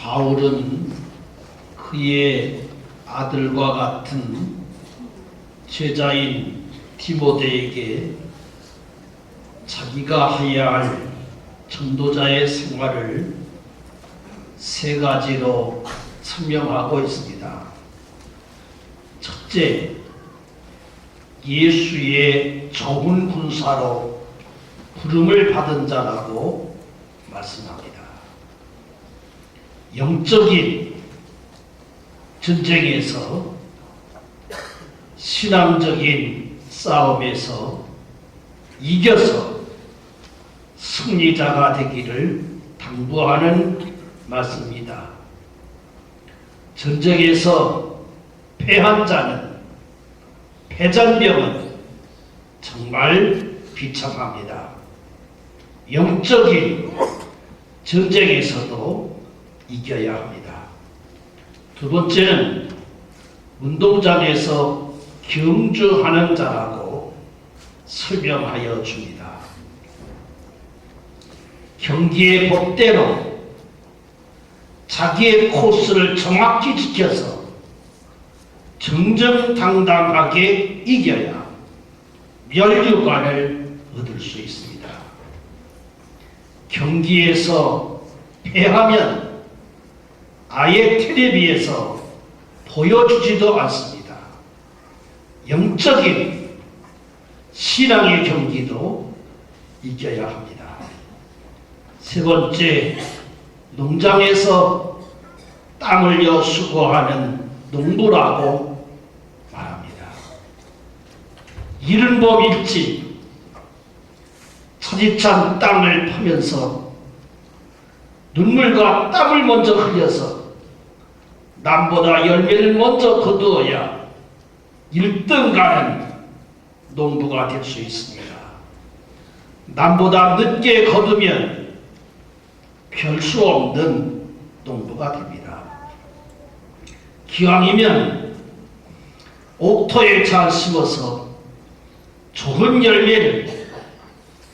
바울은 그의 아들과 같은 제자인 디모데에게 자기가 해야 할 전도자의 생활을 세 가지로 설명하고 있습니다. 첫째, 예수의 좋은 군사로 부름을 받은 자라고 말씀합니다. 영적인 전쟁에서, 신앙적인 싸움에서 이겨서 승리자가 되기를 당부하는 말씀입니다. 전쟁에서 패한 자는, 패전병은 정말 비참합니다. 영적인 전쟁에서도 이겨야 합니다. 두 번째는 운동장에서 경주하는 자라고 설명하여 줍니다. 경기의 법대로 자기의 코스를 정확히 지켜서 정정당당하게 이겨야 면류관을 얻을 수 있습니다. 경기에서 패하면 아예 텔레비에서 보여주지도 않습니다. 영적인 신앙의 경기도 이겨야 합니다. 세 번째, 농장에서 땀 흘려 수고하는 농부라고 말합니다. 이른 봄 일찍 차디찬 땅을 파면서 눈물과 땀을 먼저 흘려서 남보다 열매를 먼저 거두어야 1등 가는 농부가 될 수 있습니다. 남보다 늦게 거두면 별 수 없는 농부가 됩니다. 기왕이면 옥토에 잘 심어서 좋은 열매를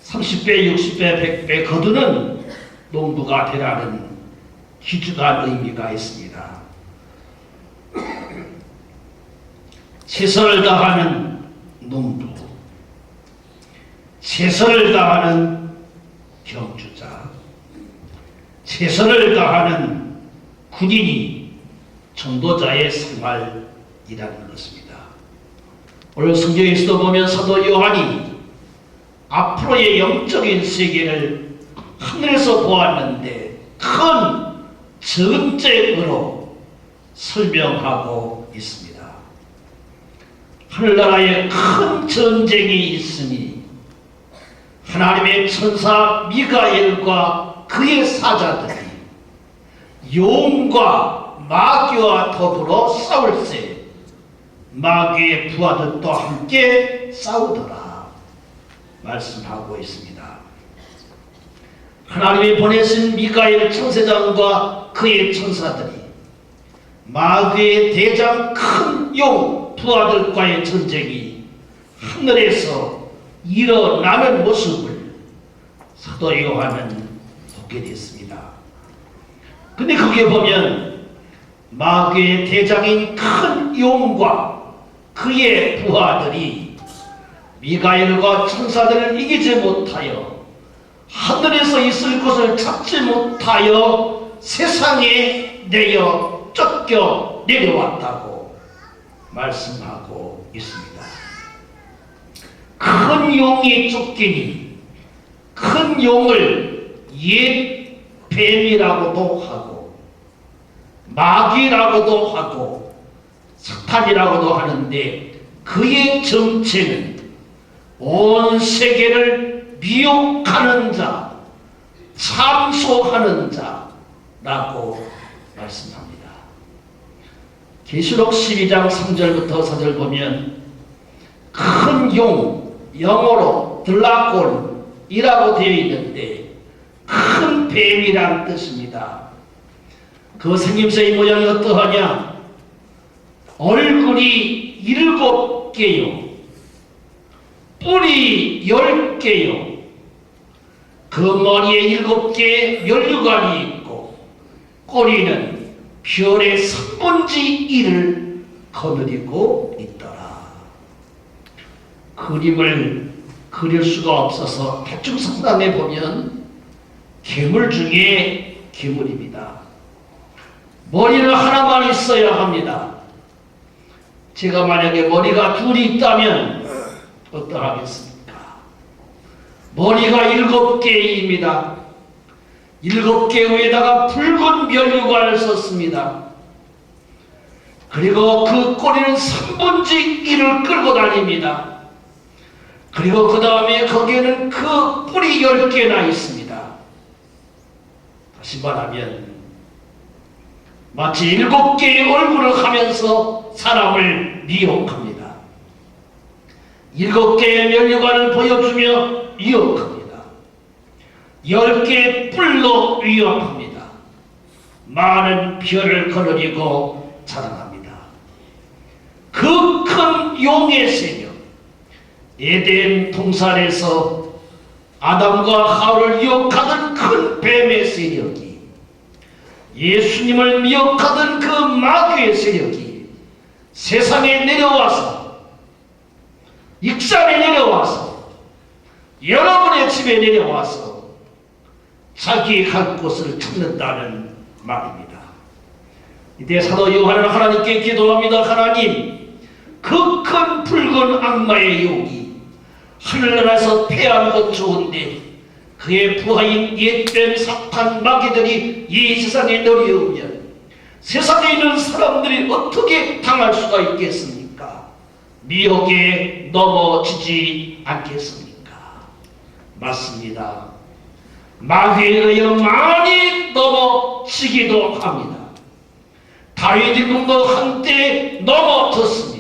30배, 60배, 100배 거두는 농부가 되라는 귀중한 의미가 있습니다. 최선을 다하는 농부, 최선을 다하는 경주자, 최선을 다하는 군인이 전도자의 생활이라는 것입니다. 오늘 성경에서도 보면 사도 요한이 앞으로의 영적인 세계를 하늘에서 보았는데 큰 전쟁으로 설명하고 있습니다. 하늘나라에 큰 전쟁이 있으니 하나님의 천사 미가엘과 그의 사자들이 용과 마귀와 더불어 싸울세 마귀의 부하들도 함께 싸우더라 말씀하고 있습니다. 하나님이 보내신 미가엘 천사장과 그의 천사들이 마귀의 대장 큰 용 부하들과의 전쟁이 하늘에서 일어나는 모습을 사도 요한은 보게 됐습니다. 근데 그게 보면 마귀의 대장인 큰 용과 그의 부하들이 미가엘과 천사들을 이기지 못하여 하늘에서 있을 것을 찾지 못하여 세상에 내어 쫓겨 내려왔다고 말씀하고 있습니다. 큰 용이 쫓기니 큰 용을 옛 뱀이라고도 하고 마귀라고도 하고 사탄이라고도 하는데 그의 정체는 온 세계를 미혹하는 자, 참소하는 자라고 말씀합니다. 계시록 12장 3절부터 4절 보면 큰 용, 영어로 드라곤이라고 되어 있는데 큰 뱀이란 뜻입니다. 그 생김새의 모양이 어떠하냐? 얼굴이 7개요. 뿔이 10개요. 그 머리에 7개의 면류관이 있고 꼬리는 별의 3분의 1을 거느리고 있더라. 그림을 그릴 수가 없어서 대충 상상해 보면 괴물 중에 괴물입니다. 머리는 하나만 있어야 합니다. 제가 만약에 머리가 둘이 있다면 어떠하겠습니까? 머리가 7개입니다. 7개 위에다가 붉은 면류관을 썼습니다. 그리고 그 꼬리는 3분의 1을 끌고 다닙니다. 그리고 그 다음에 거기에는 그 뿔이 10개나 있습니다. 다시 말하면 마치 7개의 얼굴을 하면서 사람을 미혹합니다. 7개의 면류관을 보여주며 유혹합니다. 10개의 뿔로 위협합니다. 많은 별을 거느리고 자랑합니다. 그 큰 용의 세력, 에덴 동산에서 아담과 하와를 유혹하던 큰 뱀의 세력이, 예수님을 미혹하던 그 마귀의 세력이 세상에 내려와서, 익산에 내려와서, 여러분의 집에 내려와서 자기의 갈 곳을 찾는다는 말입니다. 이때 사도 요한은 하나님께 기도합니다. 하나님, 그 큰 붉은 악마의 용이 하늘나라에서 패하는 건 좋은데 그의 부하인 옛뱀 사탄 마귀들이 이 세상에 내려오면 세상에 있는 사람들이 어떻게 당할 수가 있겠습니까? 미혹에 넘어지지 않겠습니까? 맞습니다. 마귀에 의해 많이 넘어지기도 합니다. 다윗 일궁도 한때 넘어졌습니다.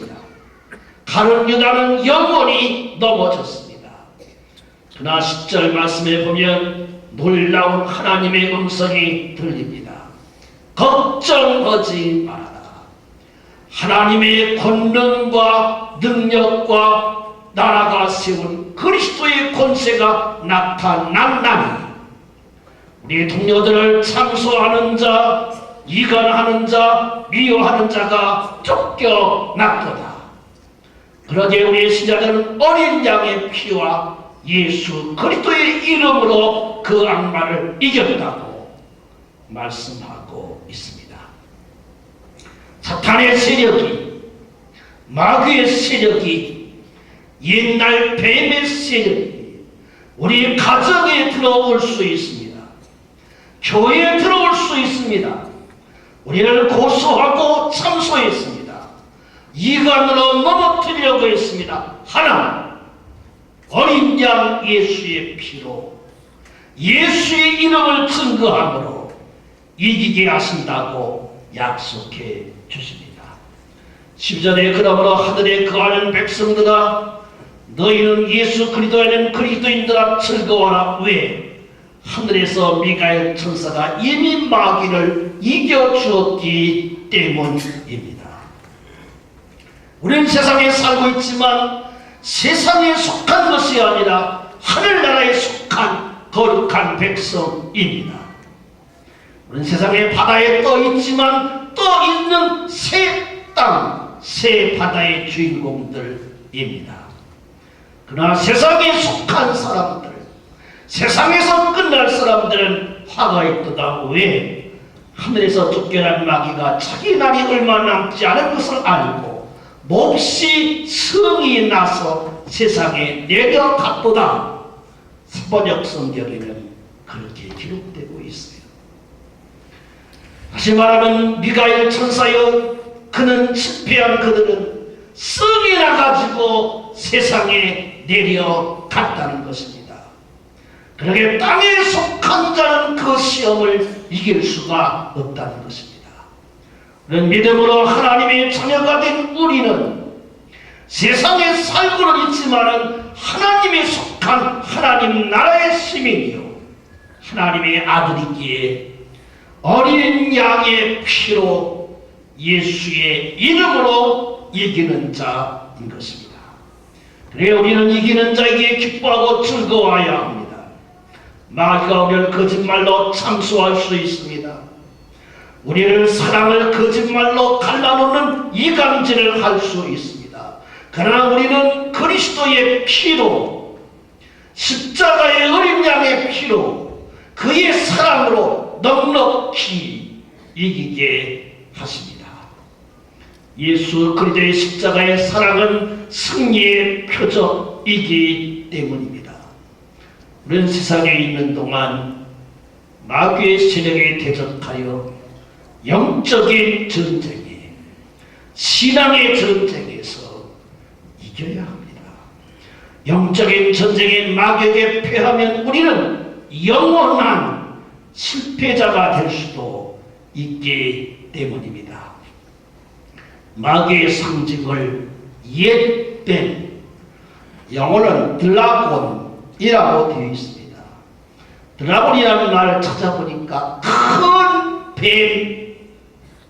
가룟 유다는 영원히 넘어졌습니다. 그러나 10절 말씀에 보면 놀라운 하나님의 음성이 들립니다. 걱정하지 말아라. 하나님의 권능과 능력과 나라가 세운 그리스도의 권세가 나타났나니 우리 동료들을 참소하는 자, 이간하는 자, 미워하는 자가 쫓겨났도다. 그러기에 우리 신자들은 어린 양의 피와 예수 그리스도의 이름으로 그 악마를 이겼다고 말씀하고 있습니다. 사탄의 세력이, 마귀의 세력이, 옛날 뱀의 세력이 우리 가정에 들어올 수 있습니다. 교회에 들어올 수 있습니다. 우리를 고소하고 참소했습니다. 이간으로 넘어뜨리려고 했습니다. 하나, 어린 양 예수의 피로 예수의 이름을 증거함으로 이기게 하신다고 약속해 주십니다. 10절에 그러므로 하늘에 거하는 백성들아 너희는 예수 그리스도에는 그리스도인들아 즐거워라. 왜? 하늘에서 미가엘 천사가 이미 마귀를 이겨주었기 때문입니다. 우리는 세상에 살고 있지만 세상에 속한 것이 아니라 하늘나라에 속한 거룩한 백성입니다. 우리는 세상에 바다에 떠 있지만 떠 있는 새 땅, 새 바다의 주인공들입니다. 그러나 세상에 속한 사람들, 세상에서 끝날 사람들은 화가 있도다. 왜? 하늘에서 쫓겨난 마귀가 자기 날이 얼마 남지 않은 것을 알고 몹시 성이 나서 세상에 내려갔도다. 번역 성경에는 그렇게 기록되고 있어요. 다시 말하면 미가엘 천사여 그는 실패한 그들은 성이 나가지고 세상에 내려갔다는 것입니다. 그러게 땅에 속한 자는 그 시험을 이길 수가 없다는 것입니다. 그런 믿음으로 하나님의 자녀가 된 우리는 세상에 살고는 있지만은 하나님에 속한 하나님 나라의 시민이요 하나님의 아들이기에 어린 양의 피로 예수의 이름으로 이기는 자인 것입니다. 그래 우리는 이기는 자에게 기뻐하고 즐거워해야 합니다. 마귀가 우리를 거짓말로 참소할 수 있습니다. 우리를 사랑을 거짓말로 갈라놓는 이간질을 할 수 있습니다. 그러나 우리는 그리스도의 피로, 십자가의 어린 양의 피로, 그의 사랑으로 넉넉히 이기게 하십니다. 예수 그리스도의 십자가의 사랑은 승리의 표적이기 때문입니다. 우리는 세상에 있는 동안 마귀의 세력에 대적하여 영적인 전쟁에, 신앙의 전쟁에서 이겨야 합니다. 영적인 전쟁에 마귀에게 패하면 우리는 영원한 실패자가 될 수도 있기 때문입니다. 마귀의 상징을 옛뱀, 영어는 드라곤이라고 되어 있습니다. 드라곤이라는 말을 찾아보니까 큰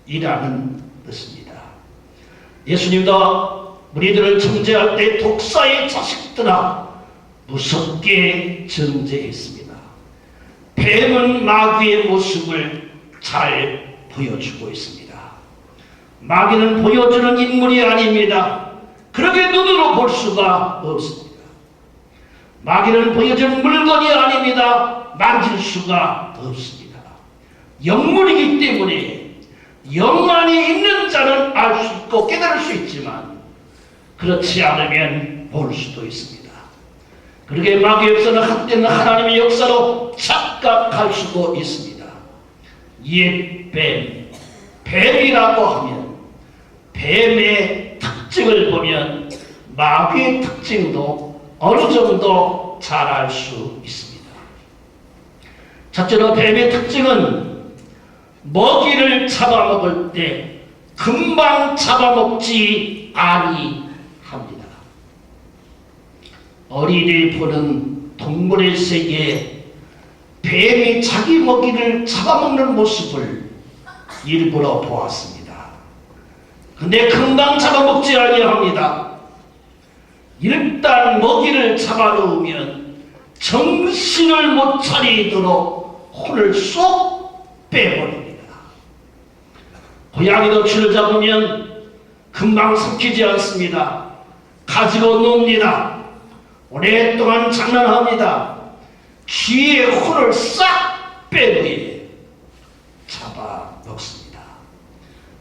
뱀이라는 뜻입니다. 예수님도 우리들을 정죄할 때 독사의 자식들아 무섭게 정죄했습니다. 뱀은 마귀의 모습을 잘 보여주고 있습니다. 마귀는 보여주는 인물이 아닙니다. 그렇게 눈으로 볼 수가 없습니다. 마귀는 보여주는 물건이 아닙니다. 만질 수가 없습니다. 영물이기 때문에 영 안에 있는 자는 알 수 있고 깨달을 수 있지만 그렇지 않으면 모를 수도 있습니다. 그렇게 마귀 역사는 한때는 하나님의 역사로 착각할 수도 있습니다. 옛뱀, 뱀이라고 하면 뱀의 특징을 보면 마귀의 특징도 어느 정도 잘 알 수 있습니다. 첫째로 뱀의 특징은 먹이를 잡아먹을 때 금방 잡아먹지 아니합니다. 어린이 보는 동물의 세계에 뱀이 자기 먹이를 잡아먹는 모습을 일부러 보았습니다. 근데 금방 잡아먹지 아니합니다. 일단 먹이를 잡아놓으면 정신을 못 차리도록 혼을 쏙 빼버립니다. 고양이도 쥐를 잡으면 금방 삼키지 않습니다. 가지고 놉니다. 오랫동안 장난합니다. 쥐의 혼을 싹 빼놓에 잡아먹습니다.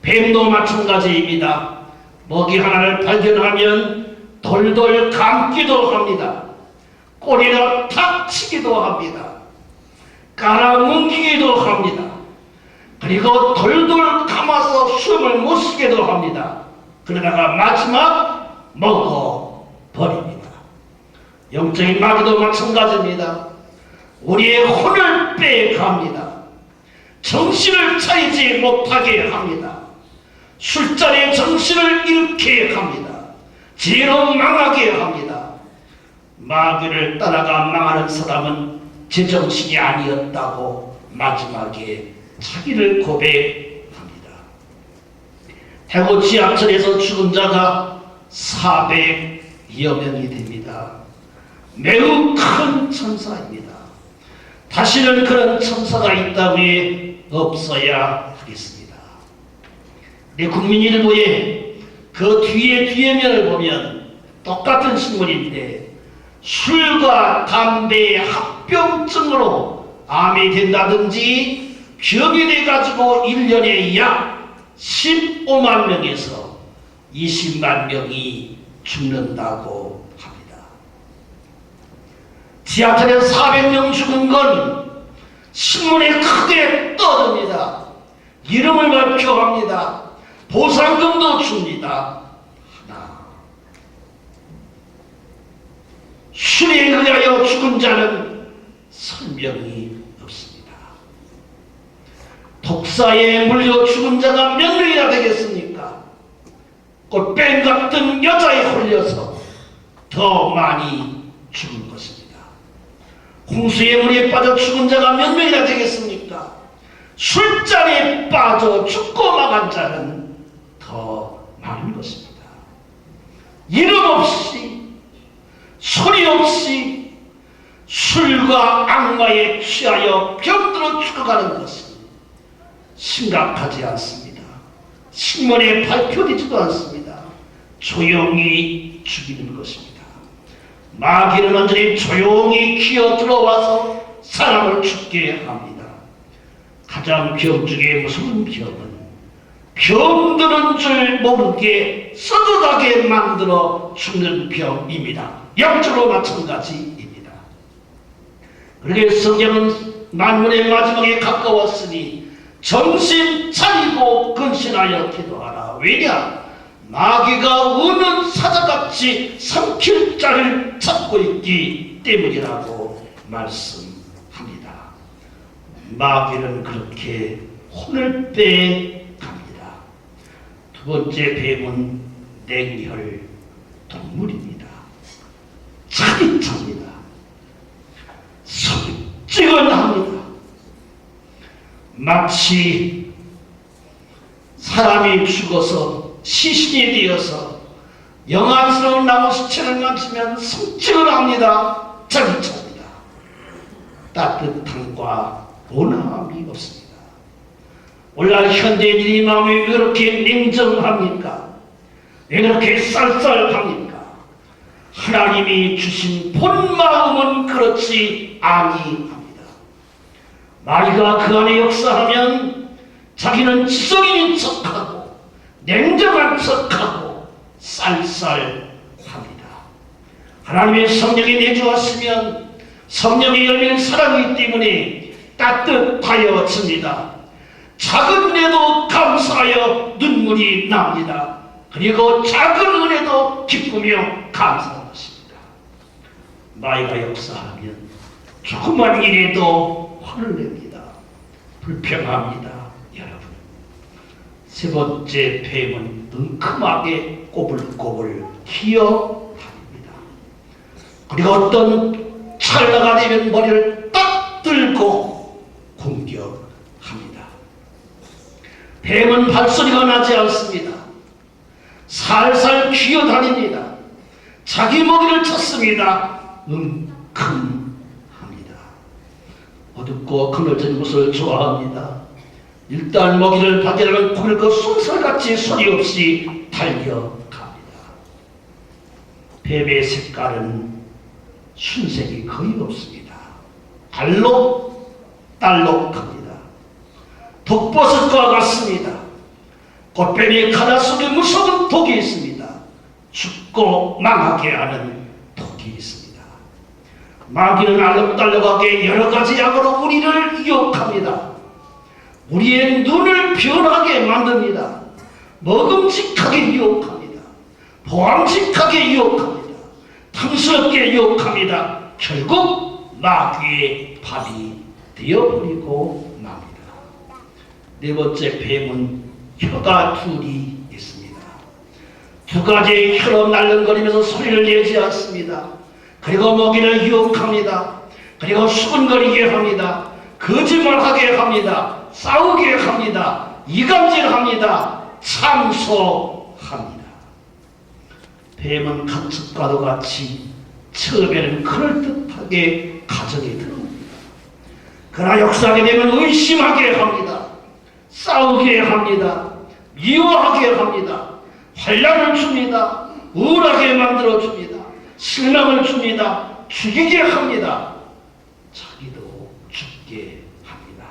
뱀도 마찬가지입니다. 먹이 하나를 발견하면 돌돌 감기도 합니다. 꼬리로 탁 치기도 합니다. 깔아뭉개기도 합니다. 그리고 돌돌 감아서 숨을 못 쉬게도 합니다. 그러다가 마지막 먹어버립니다. 영적인 마귀도 마찬가지입니다. 우리의 혼을 빼갑니다. 정신을 차리지 못하게 합니다. 술자리에 정신을 잃게 합니다. 죄로 망하게 합니다. 마귀를 따라가 망하는 사람은 제정신이 아니었다고 마지막에 자기를 고백합니다. 대구 지하철에서 죽은 자가 400여 명이 됩니다. 매우 큰 천사입니다. 다시는 그런 천사가 이 땅에 없어야 하겠습니다. 내 국민일보에 그 뒤에 면을 보면 똑같은 신문인데 술과 담배의 합병증으로 암이 된다든지 병이 돼가지고 1년에 약 15만 명에서 20만 명이 죽는다고 합니다. 지하철에서 400명 죽은 건 신문에 크게 떠듭니다. 이름을 발표합니다. 보상금도 줍니다. 하나, 술에 의하여 죽은 자는 설명이 없습니다. 독사에 물려 죽은 자가 몇 명이나 되겠습니까? 꽃뱀 같은 여자에 홀려서 더 많이 죽은 것입니다. 홍수의 물에 빠져 죽은 자가 몇 명이나 되겠습니까? 술잔에 빠져 죽고 망한 자는 더 많은 것입니다. 이름 없이 소리 없이 술과 악마에 취하여 병들어 죽어가는 것은 심각하지 않습니다. 신문에 발표되지도 않습니다. 조용히 죽이는 것입니다. 마귀는 완전히 조용히 기어 들어와서 사람을 죽게 합니다. 가장 병 중에 무서운 병은 병드는 줄 모르게 썩어가게 만들어 죽는 병입니다. 영적으로 마찬가지입니다. 그러게 성경은 만문의 마지막에 가까웠으니 정신 차리고 근신하여 기도하라. 왜냐? 마귀가 우는 사자같이 삼킬 자를 찾고 있기 때문이라고 말씀합니다. 마귀는 그렇게 혼을 빼갑니다. 두 번째 뱀은 냉혈 동물입니다. 차디차입니다. 솔직은합니다. 마치 사람이 죽어서 시신이 되어서 영안스러운 나무 수채를 만지면 성직을 합니다. 차디차입니다. 따뜻함과 온화함이 없습니다. 오늘날 현대인이 마음이 왜 그렇게 냉정합니까? 왜 그렇게 쌀쌀합니까? 하나님이 주신 본 마음은 그렇지 아니합니다. 마귀가 그 안에 역사하면 자기는 지성인인 척하고 냉정한 척하고 쌀쌀합니다. 하나님의 성령이 내주었으면 성령의 열매는 사랑이기 때문에 따뜻하여집니다. 작은 은혜도 감사하여 눈물이 납니다. 그리고 작은 은혜도 기쁘며 감사하는 것입니다. 마귀가 역사하면 조그만 일에도 화를 냅니다. 불평합니다. 여러분, 세 번째 뱀은 은큼하게 꼬불꼬불 기어다닙니다. 그리고 어떤 찰나가 되면 머리를 딱 들고 공격합니다. 뱀은 발소리가 나지 않습니다. 살살 기어다닙니다. 자기 먹이를 찾습니다. 은큼합니다. 어둡고 그늘진 곳을 좋아합니다. 일단 먹이를 발견하면 굵고 쏜살같이 소리 없이 달려갑니다. 뱀의 색깔은 순색이 거의 없습니다. 알록달록합니다. 독버섯과 같습니다. 꽃뱀이 가다 속에 무서운 독이 있습니다. 죽고 망하게 하는 독이 있습니다. 마귀는 알록달록하게 여러가지 약으로 우리를 유혹합니다. 우리의 눈을 변하게 만듭니다. 먹음직하게 유혹합니다. 보암직하게 유혹합니다. 탐스럽게 유혹합니다. 결국 마귀의 밥이 되어버리고 맙니다. 네 번째 뱀은 혀가 둘이 있습니다. 두 가지의 혀로 날름거리면서 소리를 내지 않습니다. 그리고 먹이를 유혹합니다. 그리고 수근거리게 합니다. 거짓말하게 합니다. 싸우게 합니다. 이간질합니다. 참소합니다. 뱀은 가축과도 같이 처음에는 그럴듯하게 가정에 들어옵니다. 그러나 역사하게 되면 의심하게 합니다. 싸우게 합니다. 미워하게 합니다. 환난을 줍니다. 우울하게 만들어줍니다. 실망을 줍니다. 죽이게 합니다. 자기도 죽게 합니다.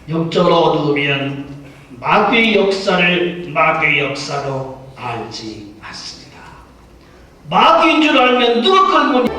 영적으로 어두우면 마귀의 역사를 마귀의 역사로 알지 않습니다. 마귀인 줄 알면 누가 그걸 못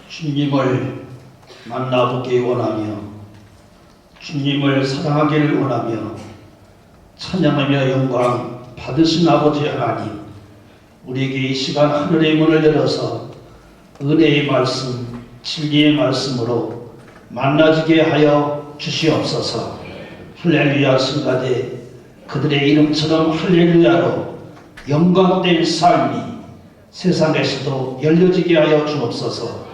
주님을 만나보기 원하며 주님을 사랑하기를 원하며 찬양하며 영광 받으신 아버지 하나님, 우리에게 이 시간 하늘의 문을 열어서 은혜의 말씀, 진리의 말씀으로 만나지게 하여 주시옵소서. 할렐루야 승가대 그들의 이름처럼 할렐루야로 영광된 삶이 세상에서도 열려지게 하여 주옵소서.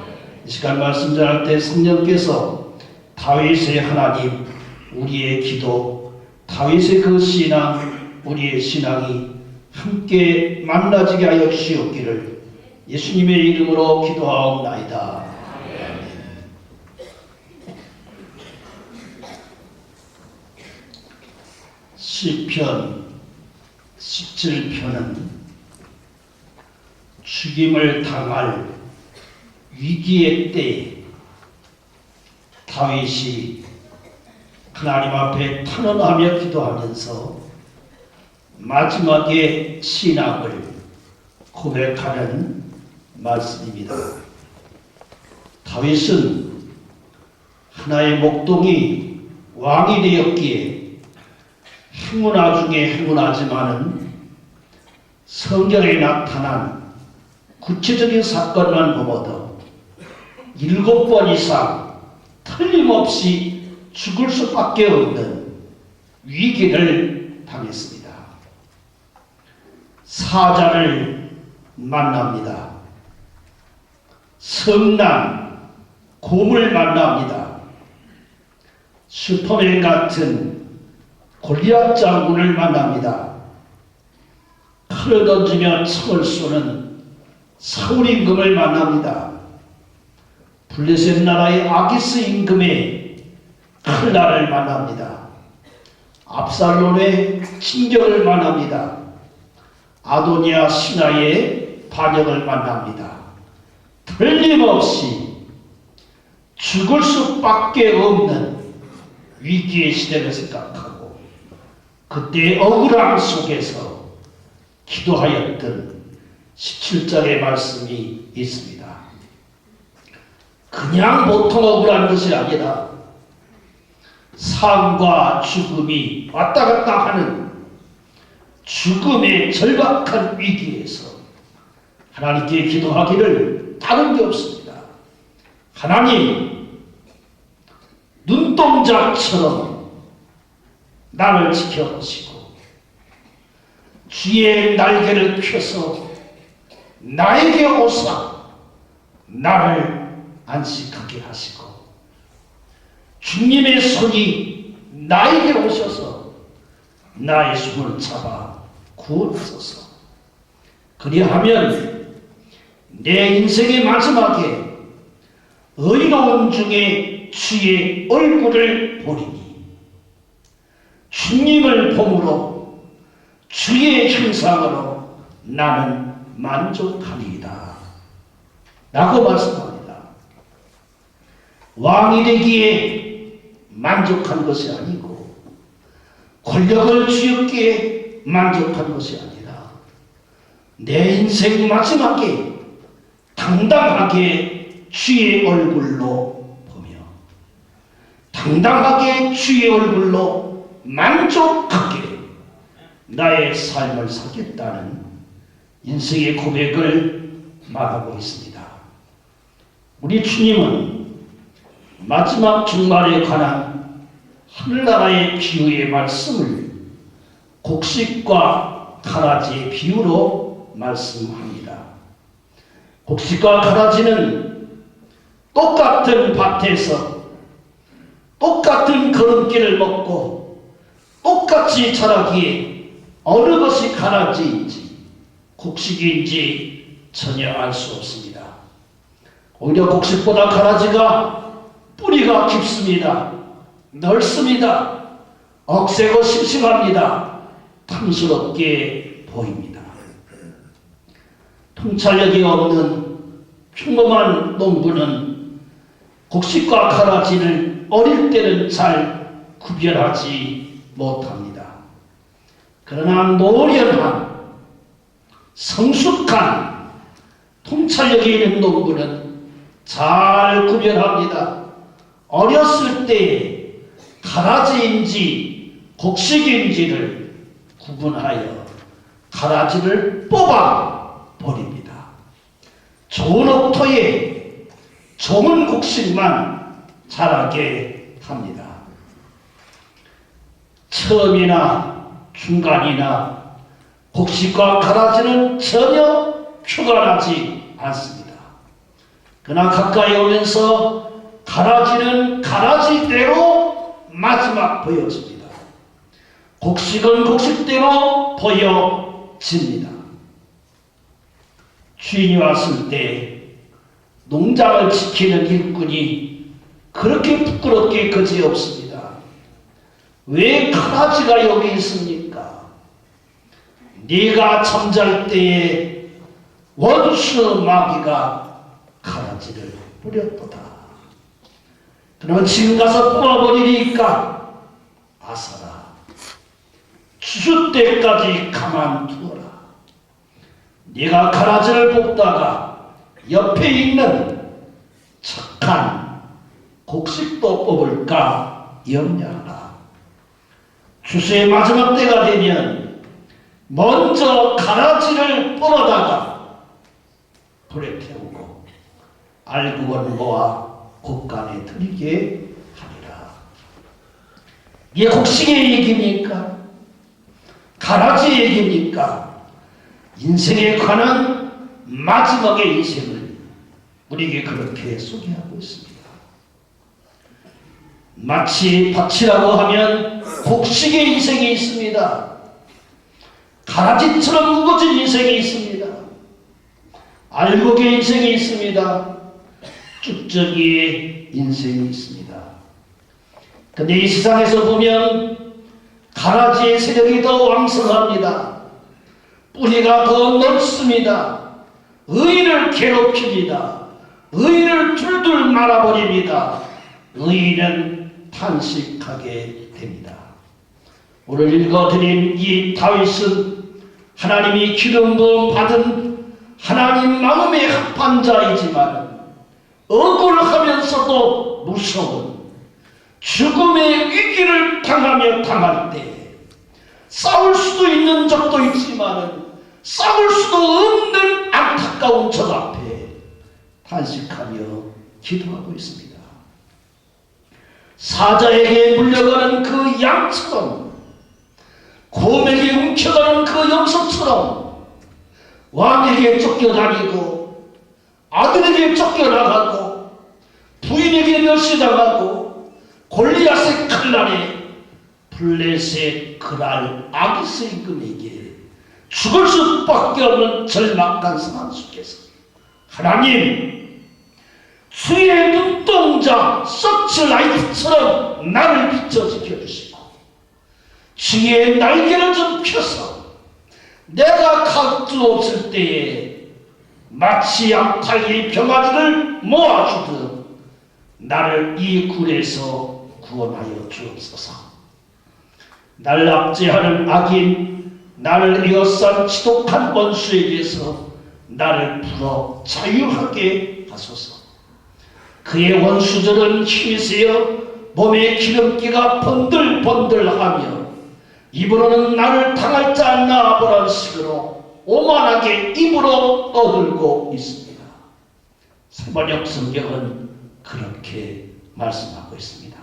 이 시간 말씀 전할 때 성령께서 다윗의 하나님, 우리의 기도, 다윗의 그 신앙, 우리의 신앙이 함께 만나지게 하여 주시옵기를 예수님의 이름으로 기도하옵나이다. 시편 17편은 죽임을 당할 위기의 때에 다윗이 하나님 앞에 탄원하며 기도하면서 마지막에 신앙을 고백하는 말씀입니다. 다윗은 하나의 목동이 왕이 되었기에 행운아 중에 행운하지만은 성경에 나타난 구체적인 사건만 보고도 7번 이상 틀림없이 죽을 수밖에 없는 위기를 당했습니다. 사자를 만납니다. 성난, 곰을 만납니다. 슈퍼맨 같은 골리앗 장군을 만납니다. 칼을 던지며 총을 쏘는 사울 임금을 만납니다. 블레셋 나라의 아기스 임금의 칼날을 만납니다. 압살롬의 진격을 만납니다. 아도니아 신하의 반역을 만납니다. 틀림없이 죽을 수밖에 없는 위기의 시대를 생각하고 그때의 억울함 속에서 기도하였던 17절의 말씀이 있습니다. 그냥 보통 억울한 것이 아니라 삶과 죽음이 왔다 갔다 하는 죽음의 절박한 위기에서 하나님께 기도하기를 다른 게 없습니다. 하나님, 눈동자처럼 나를 지켜보시고 주의 날개를 펴서 나에게 오사 나를 안식하게 하시고 주님의 손이 나에게 오셔서 나의 손을 잡아 구원하소서. 그리하면 내 인생의 마지막에 의로운 중에 주의 얼굴을 보리니 주님을 봄으로 주의 형상으로 나는 만족하리이다 라고 말씀합니다. 왕이 되기에 만족한 것이 아니고 권력을 쥐었기에 만족한 것이 아니라 내 인생 마지막에 당당하게 주의 얼굴로 보며 당당하게 주의 얼굴로 만족하게 나의 삶을 살겠다는 인생의 고백을 말하고 있습니다. 우리 주님은 마지막 종말에 관한 하늘나라의 비유의 말씀을 곡식과 가라지의 비유로 말씀합니다. 곡식과 가라지는 똑같은 밭에서 똑같은 걸음길을 먹고 똑같이 자라기에 어느 것이 가라지인지 곡식인지 전혀 알 수 없습니다. 오히려 곡식보다 가라지가 뿌리가 깊습니다. 넓습니다. 억세고 심심합니다. 탐스럽게 보입니다. 통찰력이 없는 평범한 농부는 곡식과 가라지를 어릴 때는 잘 구별하지 못합니다. 그러나 노련한 성숙한 통찰력이 있는 농부는 잘 구별합니다. 어렸을 때 가라지인지 곡식인지를 구분하여 가라지를 뽑아 버립니다. 좋은 옥토에 좋은 곡식만 자라게 합니다. 처음이나 중간이나 곡식과 가라지는 전혀 표가나지 않습니다. 그러나 가까이 오면서 가라지는 가라지대로 마지막 보여집니다. 곡식은 곡식대로 보여집니다. 주인이 왔을 때 농장을 지키는 일꾼이 그렇게 부끄럽게 그지없습니다. 왜 가라지가 여기 있습니까? 네가 잠잘 때에 원수 마귀가 가라지를 뿌렸도다. 그러면 지금 가서 뽑아버리니까 아사라. 추수 때까지 가만두어라. 네가 가라지를 뽑다가 옆에 있는 착한 곡식도 뽑을까 염려하라. 추수의 마지막 때가 되면 먼저 가라지를 뽑아다가 불에 태우고 알구원고와 곡간에 들이게 하리라. 이게 곡식의 얘기입니까? 가라지의 얘기입니까? 인생에 관한 마지막의 인생을 우리에게 그렇게 소개하고 있습니다. 마치 밭이라고 하면 곡식의 인생이 있습니다. 가라지처럼 우거진 인생이 있습니다. 알곡의 인생이 있습니다. 쭉저기의 인생이 있습니다. 근데 이 세상에서 보면 가라지의 세력이 더 왕성합니다. 뿌리가 더 넓습니다. 의인을 괴롭힙니다. 의인을 둘둘 말아버립니다. 의인은 탄식하게 됩니다. 오늘 읽어드린 이 다윗은 하나님이 기름 부음 받은 하나님 마음의 합한 자이지만 억울하면서도 무서운 죽음의 위기를 당할 때 싸울 수도 있는 적도 있지만 싸울 수도 없는 안타까운 적 앞에 탄식하며 기도하고 있습니다. 사자에게 물려가는 그 양처럼 곰에게 움켜가는 그 염소처럼 왕에게 쫓겨다니고 아들에게 쫓겨나가고 부인에게 멸시당하고 골리앗의 칼날에 블레셋 그랄 아기스 임금에게 죽을 수밖에 없는 절망한 상황 속에서 하나님 주의 눈동자 서치라이트처럼 나를 비춰 지켜주시고 주의 날개를 좀 펴서 내가 갈 수 없을 때에 마치 암탉이 병아리를 모아주듯 나를 이 굴에서 구원하여 주옵소서. 날 압제하는 악인, 나를 에워싼 지독한 원수에게서 나를 풀어 자유하게 하소서. 그의 원수들은 힘이 세어 몸에 기름기가 번들번들하며 입으로는 나를 당할 자 않나 보란 식으로 오만하게 입으로 떠들고 있습니다. 세번역 성경은 그렇게 말씀하고 있습니다.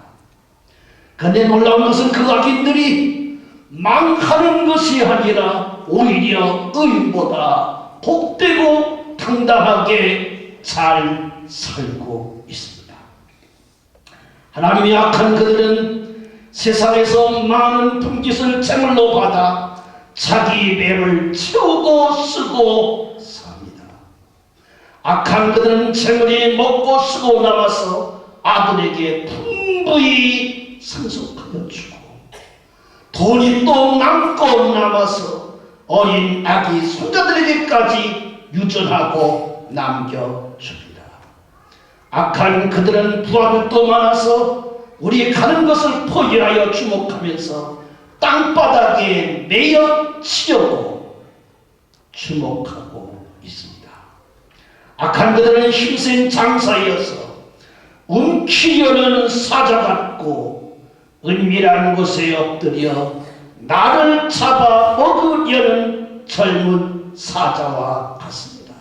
그런데 놀라운 것은 그 악인들이 망하는 것이 아니라 오히려 의인보다 복되고 당당하게 잘 살고 있습니다. 하나님이 악한 그들은 세상에서 많은 품깃을 제물로 받아 자기 배를 채우고 쓰고 삽니다. 악한 그들은 제물이 먹고 쓰고 남아서 아들에게 풍부히 상속하여 주고 돈이 또 남고 남아서 어린 아기 손자들에게까지 유전하고 남겨줍니다. 악한 그들은 부하들도 많아서 우리 가는 것을 포기하여 주목하면서 땅바닥에 매여 치려고 주목하고 있습니다. 악한 그들은 힘센 장사이어서 움키려는 사자 같고 은밀한 곳에 엎드려 나를 잡아 먹으려는 젊은 사자와 같습니다.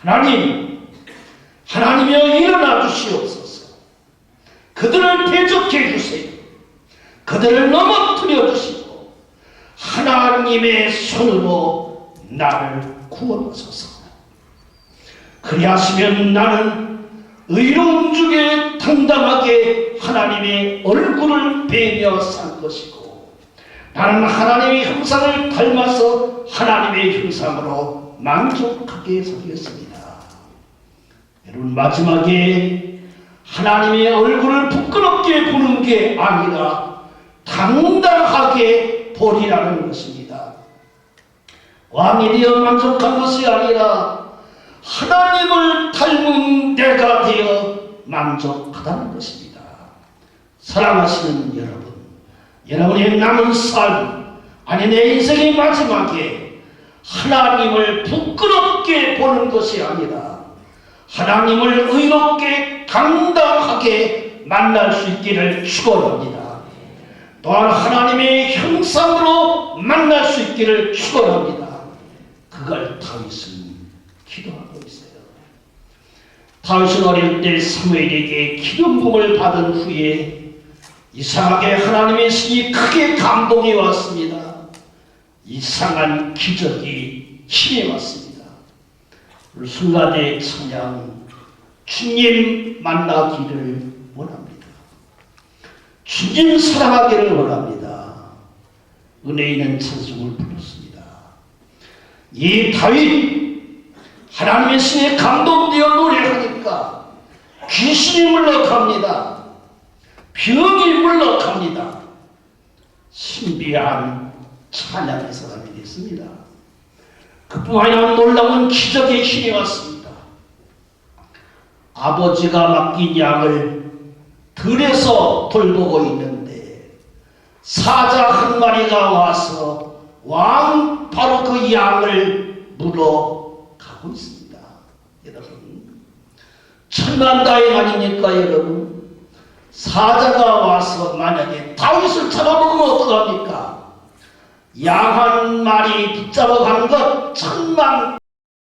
하나님이여 일어나 주시옵소서. 그들을 대적해 주세요. 그들을 넘어뜨려 주시고 하나님의 손으로 나를 구원하소서. 그리하시면 나는 의로움 중에 당당하게 하나님의 얼굴을 뵈며 살 것이고 나는 하나님의 형상을 닮아서 하나님의 형상으로 만족하게 살겠습니다. 여러분, 마지막에 하나님의 얼굴을 부끄럽게 보는 게 아니라 당당하게 보리라는 것입니다. 왕이 되어 만족한 것이 아니라 하나님을 닮은 내가 되어 만족하다는 것입니다. 사랑하시는 여러분, 여러분의 남은 삶, 아니 내 인생의 마지막에 하나님을 부끄럽게 보는 것이 아니라 하나님을 의롭게 당당하게 만날 수 있기를 축원합니다. 또한 하나님의 형상으로 만날 수 있기를 축원합니다. 그걸 다윗은 기도하고 있어요. 다윗은 어릴 때 사무엘에게 기름 부음을 받은 후에 이상하게 하나님의 신이 크게 감동이 왔습니다. 이상한 기적이 힘이 왔습니다. 순간의 찬양, 주님 만나기를 원합니다. 주님 사랑하기를 원합니다. 은혜 있는 찬송을 불렀습니다. 이 다윗 하나님의 신에 감동되어 노래하니까 귀신이 물러갑니다. 병이 물러갑니다. 신비한 찬양의 사람이 됐습니다. 그뿐 아니라 놀라운 기적의 힘이 왔습니다. 아버지가 맡긴 양을 들에서 돌보고 있는데 사자 한 마리가 와서 왕 바로 그 양을 물어가고 있습니다. 여러분, 천만다행 아닙니까? 여러분, 사자가 와서 만약에 다윗을 잡아먹으면 어떡합니까? 양 한 마리 붙잡아 가는 것 천만